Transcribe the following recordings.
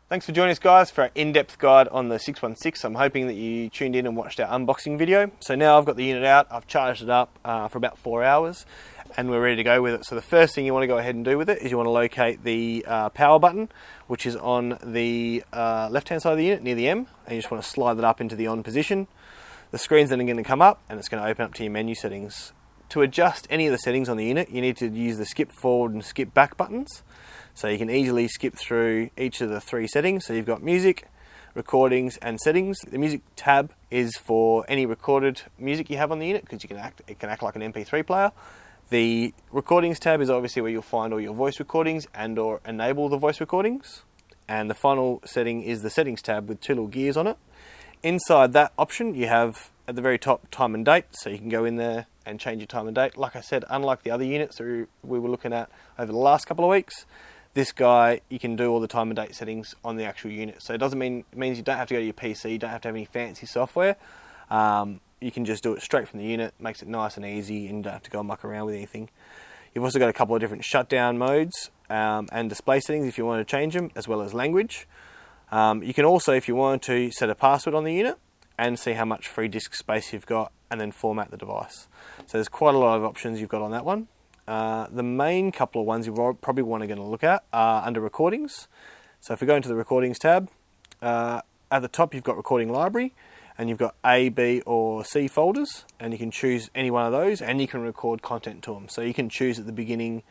Thanks for joining us, guys, for our in-depth guide on the 616. I'm hoping that you tuned in and watched our unboxing video. So now I've got the unit out, I've charged it up for about 4 hours, and we're ready to go with it. So the first thing you want to go ahead and do with it is you want to locate the power button, which is on the left-hand side of the unit near the M, and you just want to slide that up into the on position. The screen's then going to come up, and it's going to open up to your menu settings. To adjust any of the settings on the unit, you need to use the skip forward and skip back buttons. So you can easily skip through each of the three settings. So you've got music, recordings, and settings. The music tab is for any recorded music you have on the unit, because it can act like an MP3 player. The recordings tab is obviously where you'll find all your voice recordings and or enable the voice recordings. And the final setting is the settings tab with two little gears on it. Inside that option, you have at the very top time and date, so you can go in there and change your time and date. Like I said, unlike the other units that we were looking at over the last couple of weeks, this guy, you can do all the time and date settings on the actual unit. So it means you don't have to go to your PC, you don't have to have any fancy software. You can just do it straight from the unit, makes it nice and easy, and you don't have to go and muck around with anything. You've also got a couple of different shutdown modes and display settings if you want to change them, as well as language. You can also, if you want to, set a password on the unit and see how much free disk space you've got, and then format the device. So there's quite a lot of options you've got on that one. The main couple of ones you probably want to look at are under recordings. So if we go into the recordings tab, at the top you've got recording library, and you've got A, B or C folders, and you can choose any one of those, and you can record content to them. So you can choose at the beginning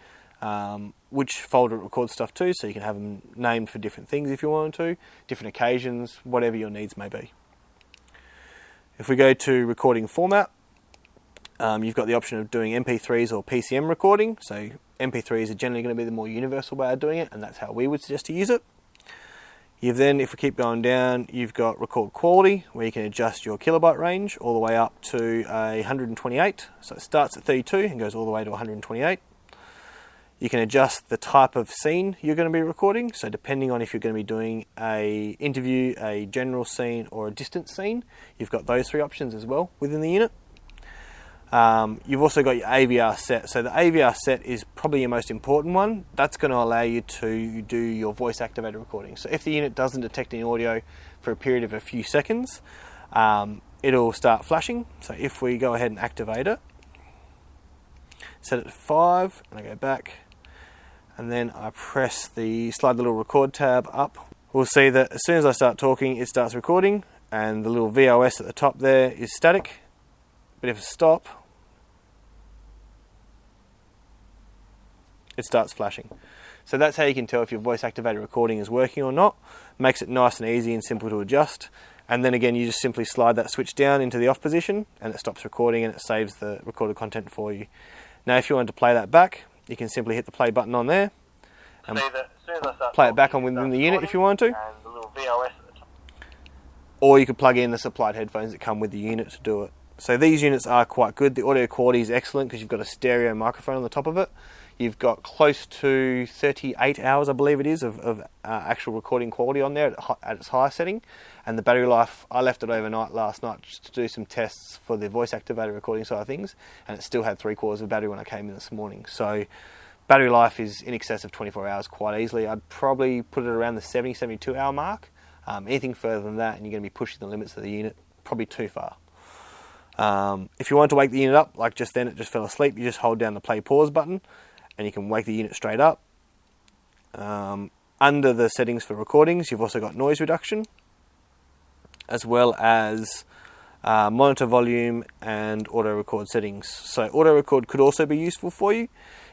which folder it records stuff to, so you can have them named for different things if you want to, different occasions, whatever your needs may be. If we go to recording format, you've got the option of doing MP3s or PCM recording. So MP3s are generally going to be the more universal way of doing it, and that's how we would suggest to use it. You've then, if we keep going down, you've got record quality, where you can adjust your kilobyte range all the way up to 128. So it starts at 32 and goes all the way to 128. You can adjust the type of scene you're going to be recording. So depending on if you're going to be doing an interview, a general scene, or a distance scene, you've got those three options as well within the unit. You've also got your AVR set. So the AVR set is probably your most important one. That's going to allow you to do your voice activated recording. So if the unit doesn't detect any audio for a period of a few seconds, it'll start flashing. So if we go ahead and activate it, set it to 5, and I go back, and then I slide the little record tab up, we'll see that as soon as I start talking, it starts recording, and the little VOS at the top there is static. But if I stop, it starts flashing. So that's how you can tell if your voice activated recording is working or not. Makes it nice and easy and simple to adjust. And then again, you just simply slide that switch down into the off position, and it stops recording and it saves the recorded content for you. Now if you want to play that back, you can simply hit the play button on there and play it back on within the unit if you want to. Or you could plug in the supplied headphones that come with the unit to do it. So these units are quite good. The audio quality is excellent because you've got a stereo microphone on the top of it. You've got close to 38 hours, I believe it is, of actual recording quality on there at its highest setting. And the battery life, I left it overnight last night just to do some tests for the voice activated recording side of things, and it still had 3/4 of battery when I came in this morning. So battery life is in excess of 24 hours quite easily. I'd probably put it around the 72 hour mark. Anything further than that and you're going to be pushing the limits of the unit, probably too far. If you want to wake the unit up, like just then it just fell asleep, you just hold down the play pause button and you can wake the unit straight up. Under the settings for recordings, you've also got noise reduction, as well as monitor volume and auto record settings. So auto record could also be useful for you.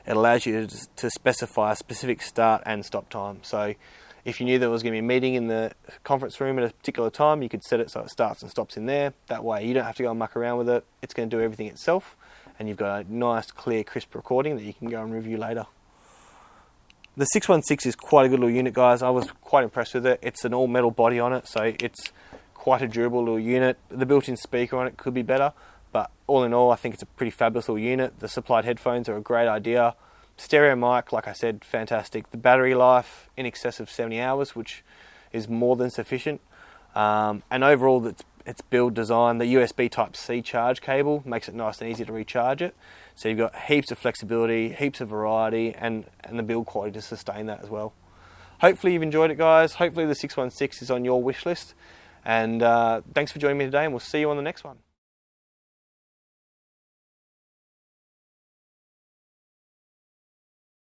It allows you to specify a specific start and stop time. So if you knew there was going to be a meeting in the conference room at a particular time, you could set it so it starts and stops in there. That way you don't have to go and muck around with it. It's going to do everything itself, and you've got a nice, clear, crisp recording that you can go and review later. The 616 is quite a good little unit, guys. I was quite impressed with it. It's an all-metal body on it, so it's quite a durable little unit. The built-in speaker on it could be better, but all in all, I think it's a pretty fabulous little unit. The supplied headphones are a great idea. Stereo mic, like I said, fantastic. The battery life in excess of 70 hours, which is more than sufficient. And overall, its build design, the USB Type-C charge cable makes it nice and easy to recharge it. So you've got heaps of flexibility, heaps of variety, and the build quality to sustain that as well. hopefully you've enjoyed it, guys. Hopefully the 616 is on your wish list. And thanks for joining me today, and we'll see you on the next one.